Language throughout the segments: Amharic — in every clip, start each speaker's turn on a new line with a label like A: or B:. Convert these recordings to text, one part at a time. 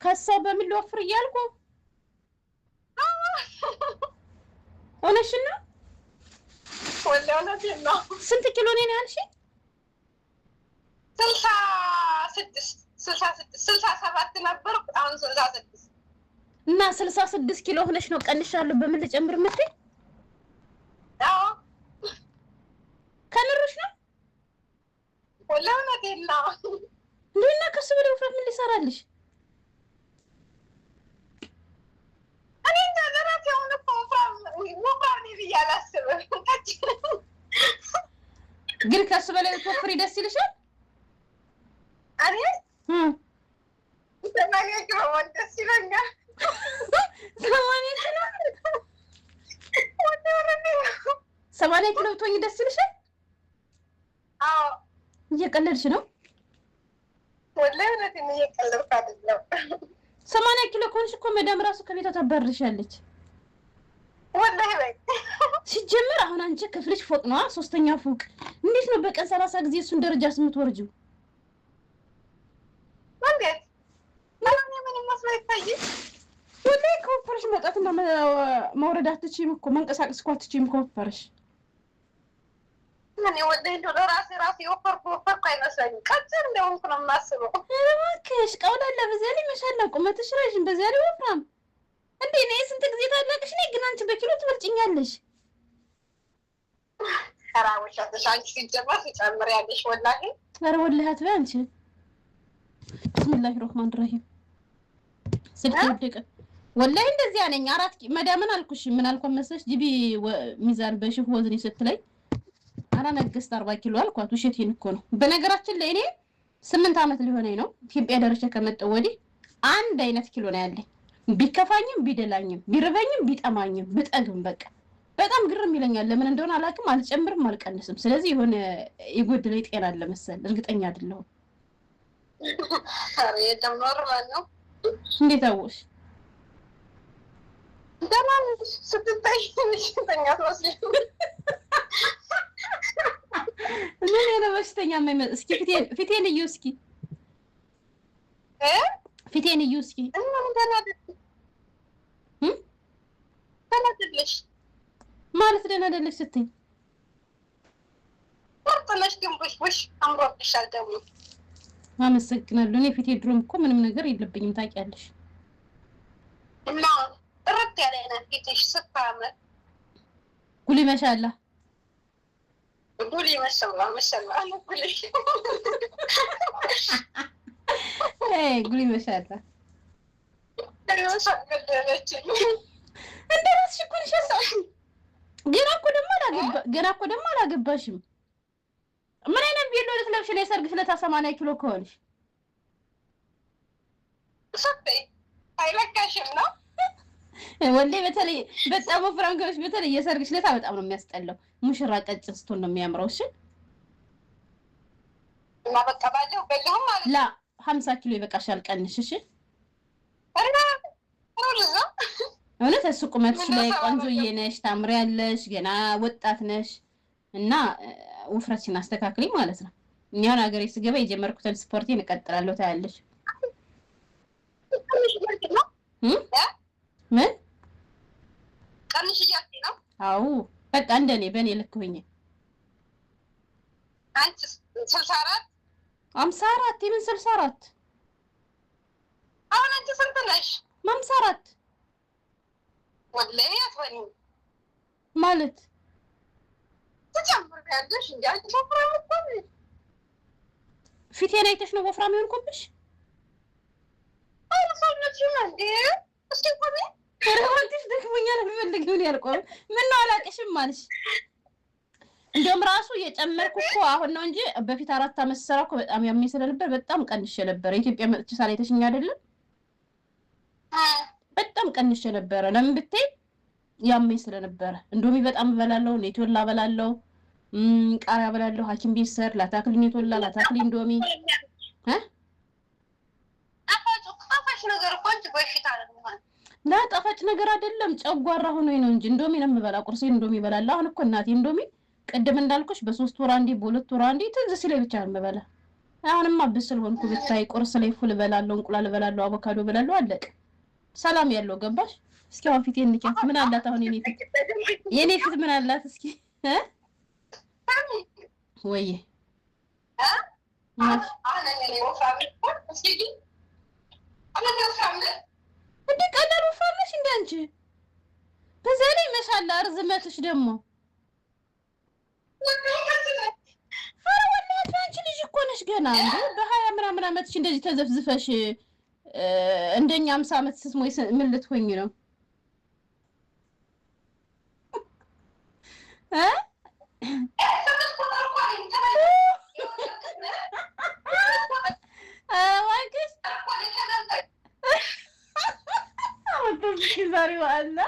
A: ከሰው በምን ልወፍር እያልኩ እውነትሽን ነው
B: ወላሂ ነው
A: ስንት ኪሎ ነኝ ያልሽ
B: 67 ነበር አሁን 66
A: እና 66 ኪሎ ሆነሽ ነው ቀንሻለሁ በምን ልጨምር ምትይ
B: አዎ
A: ከነርሽ ነው
B: ወላሂ ነው
A: እንደና ከሱ በለው ፍራት ምን ሊሰራልሽ
B: እኔ እንደራሴ ሆነ ወፍራም ይያላስብ
A: ግን ከሱ በላይ ወፍሪ ደስ ይልሻል
B: እኔ ተናገር ወንደስ ይለኛል
A: 80 ኪሎ ትሆኚ ደስ ይልሻል
B: አዎ
A: እየቀለድሽ ነው
B: ወላሂ ነው እየቀለድኩ አይደለም
A: 80 ኪሎ ኮንሽ እኮ መዳም ራሱ ከቤቷ ታባርሻለች
B: ወላሂ በይ
A: ሲጀምር አሁን አንቺ ክፍልሽ ፎቅ ነው 3ኛ ፎቅ እንዴት ነው በቀን 30 ጊዜ እሱን ደረጃ ስምትወርጂው
B: ማለት ምን መስሎኝ ታይ
A: ወላሂ ከወፈርሽ መውጣትና መውረድ አትችይም እኮ መንቀሳቀስ እኮ አትችይም ከወፈርሽ
B: ምን ወላሂ እንደው ለራሴ ወፈርኩ አይመስለኝም ቀጭን እንደሆንኩ ነው የማስበው
A: እባክሽ ቀውላላ በዚያ ላይ መሻላ ቁመትሽ ረዥም በዚያ ላይ ወፍራም እንዴ ነይ ስንት ጊዜ ታላቅሽ ነኝ ግን አንቺ በኪሎ ትበልጭኛለሽ
B: አራውሽ አንቺ ሲጀመር ትጨምሪያለሽ ወላሂ
A: ኧረ ወላሂ አትበይ አንቺ ቢስሚላሂ ረህማን ረሂም ስልክ ወደቀ ወላሂ እንደዚያ ነኝ አራት መዳምን አልኩሽ ምን አልኳት መሰለሽ ጂቢ ሚዛን በሽፍ ወዝኒ ስትለኝ አራ ነገስት 40 ኪሎ አልኳት ውሸቴን እኮ ነው በነገራችን ላይ እኔ 8 አመት ሊሆነኝ ነው ኢትዮጵያ ደረጃ ከመጣሁ ወዲህ አንድ አይነት ኪሎ ነው ያለኝ ቢከፋኝም ቢደላኝም ቢርበኝም ቢጠማኝም ብጠግም በቃ በጣም ግርም ይለኛል ለምን እንደሆነ አላውቅም አልጨምርም አልቀንስም ስለዚህ የሆነ የጎደለኝ ጤና አለ መሰል እርግጠኛ አይደለሁም
B: አሬ ደም ኖርማል ነው
A: እንዴት አወሽ
B: ደማን ስትታይ ሽተኛ ተወስልሽ
A: ምን ነው በሽተኛ ማይመ እስኪ ፊቴን እዩ እስኪ ፊቴን እዩ እስኪ
B: ምን ተናደድልሽ
A: ማለት ደህና አይደለሽ ስትይ
B: ወርጥለሽ ግንቦሽ አምሮብሻል ደግሞ
A: አመሰግናለሁ እኔ ፊቴ ድሮም እኮ ምንም ነገር የለብኝም ታውቂያለሽ
B: እና ጥርት ያለ ነው ፊትሽ ስታምር
A: ጉሊ ማሻአላ
B: ጉሊ ማሻአላ ጉሊ
A: ጉሊ ማሻአላ
B: እንደራስሽ
A: እኮ ነሽ ገና እኮ ደግሞ አላገባሽም ምን አይነት ቢሎ ልትለብሽ ነው የሰርግ ስለታ 80 ኪሎ ከሆንሽ
B: ሰጠይ አይለካሽም ነው
A: ወንዴ በተለይ በጣም ወፍራም ከሆንሽ በተለይ የሰርግ ስለታ በጣም ነው የሚያስጠላው ሙሽራ ቀጭን ስትሆን ነው የሚያምረው እሺ
B: እና በቃ ባለው በለውም ማለት
A: ላ 50 ኪሎ ይበቃሻል ቀንሽ እሺ
B: አረና ወልዛ
A: እውነት እሱ ቁመትሽ ላይ ቆንጆዬ ነሽ ታምሪያለሽ ገና ወጣት ነሽ እና ውፍረትሽን አስተካክሊ ማለት ነው እኛው ሀገሬ ስገባ የጀመርኩትን ስፖርቴን እቀጥላለሁ ታያለሽ ምን
B: ቀንሽ እያልኩ ነው
A: አው በቃ እንደኔ በኔ ልክ ሆኜ
B: አንቺ 64
A: 54 ምን 64
B: አሁን አንቺ ስንት ነሽ
A: 54
B: ወላሂ አትወኒ
A: ማለት
B: ተጨምሪያለሽ እንዴ አንቺ ወፍራም እኮ
A: ፊቴን አይተሽ ነው ወፍራም የሆንኩብሽ
B: ሰውነትሽ እንዴ እስኪ ቆሜ
A: ረዋንቲሽ ደክሞኛል በፈልገው ነው ያልቆም ምን ነው አላቅሽም ማለሽ እንደውም ራሱ የጨመርኩ እኮ አሁን ነው እንጂ በፊት 4 አመት ሰራ እኮ በጣም ያመኝ ስለነበር በጣም ቀንሼ ነበር ኢትዮጵያ መጥቼ ሳላይተሽኝ አይደለም በጣም ቀንሼ ነበር ለምን ብትይ ያመኝ ስለነበር እንዶሚ በጣም በላለው ኔቶላ በላለው ቃሪያ በላለው ሐኪም ቤት ሰር ላታክል ኔቶላ ላታክል እንዶሚ
B: ጣፋጭ ነገር እኮ አንቺ በሽታ አይደለም
A: ላ ጣፋጭ ነገር አይደለም ጨጓራ ሆኖኝ ነው እንጂ እንዶሚ ነው የምበላ ቁርሴ እንዶሚ በላላ አሁን እኮ እናቴ እንዶሚ ቀደም እንዳልኩሽ በ3 ወር አንዴ በ2 ወር አንዴ ትዝ ሲለኝ ብቻ ነው የምበላ አሁንማ ብስል ሆንኩ ብታይ። ቁርስ ላይ ፉል እበላለሁ፣ እንቁላል እበላለሁ፣ አቮካዶ እበላለሁ። አለቀ። ሰላም ያለው ገባሽ? እስኪ አሁን ፊቴን ንኪያት። ምን አላት አሁን የኔ ፊት ምን አላት እስኪ? ወይ እንዴ ቀላል ወፍራም ነሽ እንደ አንቺ። በዛ ላይ መሻላ ርዝመትሽ ደግሞ አንቺ ልጅ እኮ ነሽ ገና እንዴ። በ20 ምናምን ዓመትሽ እንደዚህ ተዘፍዝፈሽ እንደኛ 50 ዓመት ስትሞይ ምን ልትሆኚ ነው? ዛሬው አላ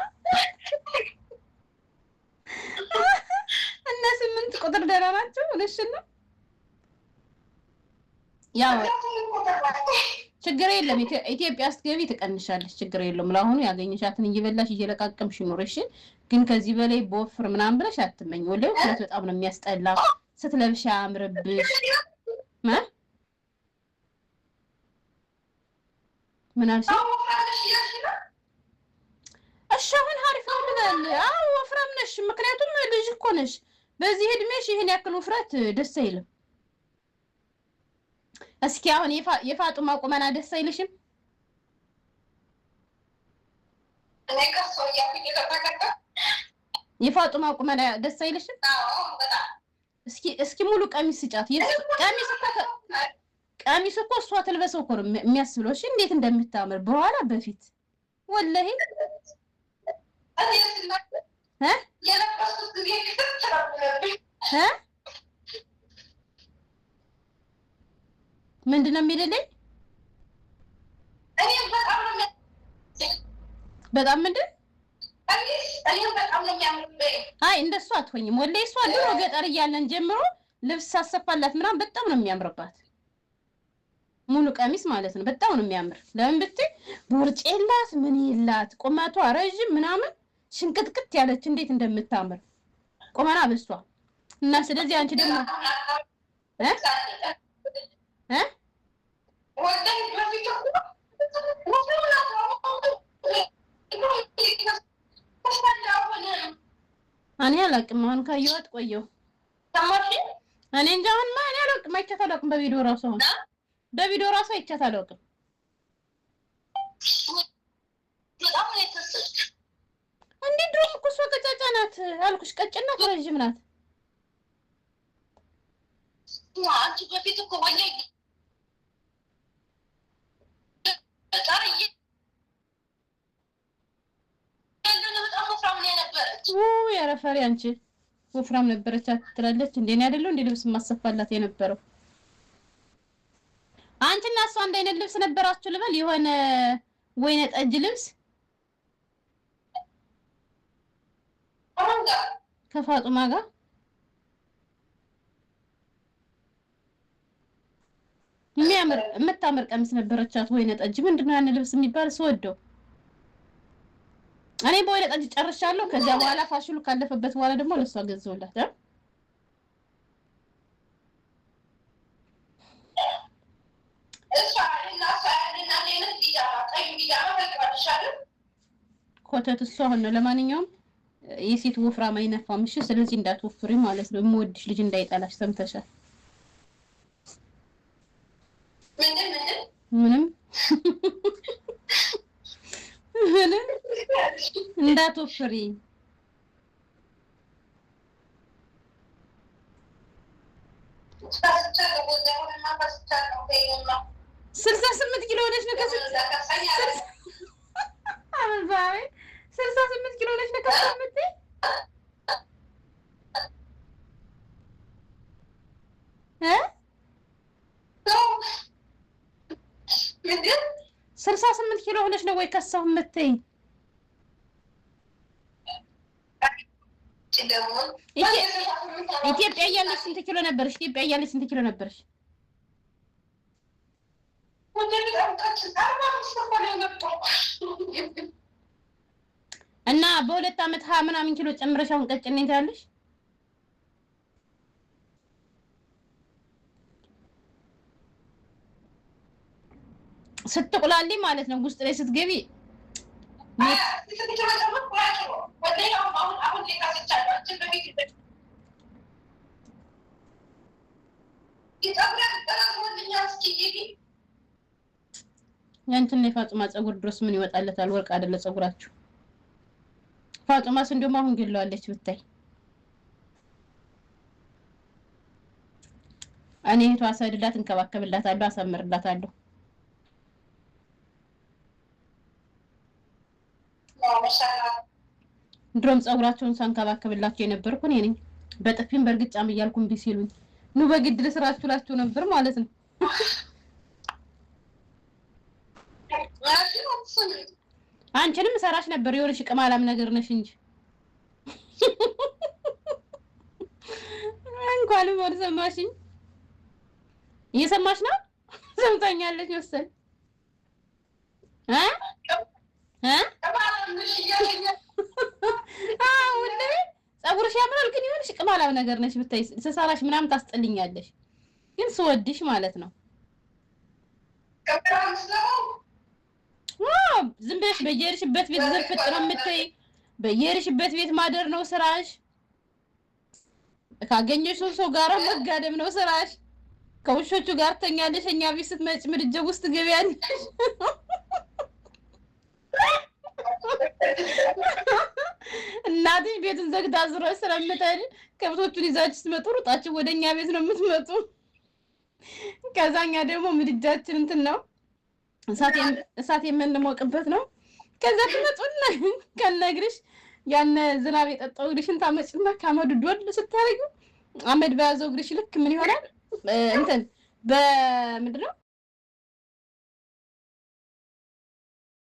A: እና 8 ቁጥር ደህና ናቸው። እሺ ነው ያው ችግር የለም። ኢትዮጵያ ስትገቢ ትቀንሻለሽ፣ ችግር የለውም። ለአሁኑ ያገኘሻትን እየበላሽ እየለቃቀምሽ ኑርሽ። ግን ከዚህ በላይ በወፍር ምናምን ብለሽ አትመኝ። ወላሂ ውፍረት በጣም ነው የሚያስጠላ። ስትለብሽ አያምርብሽ። ምን አልሽ? እሺ አሁን አሪፍ ነው ልበል? አዎ ወፍራም ነሽ፣ ምክንያቱም ልጅ እኮ ነሽ። በዚህ እድሜሽ ይሄን ያክል ውፍረት ደስ አይልም። እስኪ አሁን የፋጡማ ቁመና ደስ አይልሽም? የፋጡማ ቁመና ደስ አይልሽም? እስኪ ሙሉ ቀሚስ ስጫት። ቀሚስ እኮ እሷ ትልበሰው እኮ ነው የሚያስብለው። እሺ እንዴት እንደምታምር በኋላ በፊት ወላሂ ምንድነው የሚልልኝ? በጣም ምንድን አይ እንደሱ አትሆኝም። ወላሂ እሷ ድሮ ገጠር እያለን ጀምሮ ልብስ ሳሰፋላት ምናምን በጣም ነው የሚያምርባት። ሙሉ ቀሚስ ማለት ነው። በጣም ነው የሚያምር። ለምን ብትይ ቦርጭ የላት ምን የላት፣ ቁመቷ ረጅም ምናምን ሽንቅጥቅጥ ያለች እንዴት እንደምታምር ቁመና በሷ እና ስለዚህ አንቺ ደግሞ እኔ አላውቅም። አሁን ካየኋት ቆየሁ። እኔ እንጃ አሁንማ እኔ አላውቅም። አይቻት አላውቅም። በቪዲዮ ራሱ አሁን በቪዲዮ ራሱ አይቻት አላውቅም። እንዴ ድሮም እኮ እሷ ቀጫጫ ናት አልኩሽ። ቀጭን ናት፣ ረዥም ናት።
B: አንቺ በፊት እኮ ወላሂ
A: ኧረ ፈሪ አንቺ ወፍራም ነበረች ትላለች። እንዴ እኔ አይደለሁ እንዴ ልብስ ማሰፋላት የነበረው? አንቺና እሷ አንድ አይነት ልብስ ነበራችሁ ልበል? የሆነ ወይነ ጠጅ ልብስ ከፋጡማ ጋር የምታምር ቀሚስ ነበረቻት ወይነ ጠጅ። ምንድነው ያን ልብስ የሚባል ስወደው እኔ በወይነ ጠጅ ጨርሻለሁ። ከዚያ በኋላ ፋሽሉ ካለፈበት በኋላ ደግሞ ለሷ ገዘውላት። ኮተት እሷ ነው። ለማንኛውም የሴት ወፍራም አይነፋም። እሺ ስለዚህ እንዳትወፍሪ ማለት ነው። የምወድሽ ልጅ እንዳይጠላሽ ሰምተሻል? ምንም እንዳትወፍሪ። ስልሳ 8 ኪሎ ሆነሽ ነው። 68 ኪሎ ሆነሽ ነው ከሰምት 68 ኪሎ ሆነሽ ነው ወይ ከሰው የምትይ? ኢትዮጵያ እያለሽ ስንት ኪሎ ነበርሽ? ኢትዮጵያ እያለሽ ስንት ኪሎ ነበርሽ? እና በ2 ዓመት 20 ምናምን ኪሎ ጨምረሽ አሁን ቀጭን ነኝ ትያለሽ? ስትቁላሊ ማለት ነው ውስጥ ላይ ስትገቢ ያንተን የፋጡማ ፀጉር ድረስ ምን ይወጣለታል? ወርቅ አይደለ ፀጉራችሁ? ፋጡማስ እንደውም አሁን ገለዋለች ብታይ። እኔ እህቷ ሰድላት እንከባከብላታለሁ፣ አሳምርላታለሁ። ድሮም ፀጉራቸውን ሳንከባከብላቸው የነበርኩ እኔ ነኝ። በጥፊም በእርግጫም እያልኩም ቢሲሉኝ ኑ በግድ ልስራችሁ ላችሁ ነበር ማለት ነው። አንቺንም ሰራሽ ነበር። የሆነሽ ቅማላም ነገር ነሽ እንጂ እንኳን ወር ሰማሽኝ። እየሰማሽ ነው? ሰምታኛለች መሰል ፀጉርሽ ያምራል፣ ግን የሆነሽ ቅማላም ነገር ነሽ ብታይ። ስሰራሽ ምናምን ታስጠልኛለሽ፣ ግን ስወድሽ ማለት ነው። ዝም ብለሽ በየሄድሽበት ቤት ዝርፍጥ ነው የምትይ። በየሄድሽበት ቤት ማደር ነው ስራሽ። ካገኘሽ ሰው ጋር መጋደም ነው ስራሽ። ከውሾቹ ጋር ተኛለሽ። እኛ ቤት ስትመጪ ምድጃ ውስጥ ገቢያለሽ። እናቴ ቤቱን ዘግታ ዝሮ ስለምትሄድ ከብቶቹን ይዛችሁ ስትመጡ ሩጣችሁ ወደኛ ቤት ነው የምትመጡ። ከዛኛ ደግሞ ምድጃችን እንትን ነው እሳት የምንሞቅበት ነው። ከዛ ትመጡና ከነግርሽ ያነ ዝናብ የጠጣው እግርሽን ታመጭና ካመዱ ዶል ስታረጊው አመድ በያዘው እግርሽ ልክ ምን ይሆናል? እንትን በምንድነው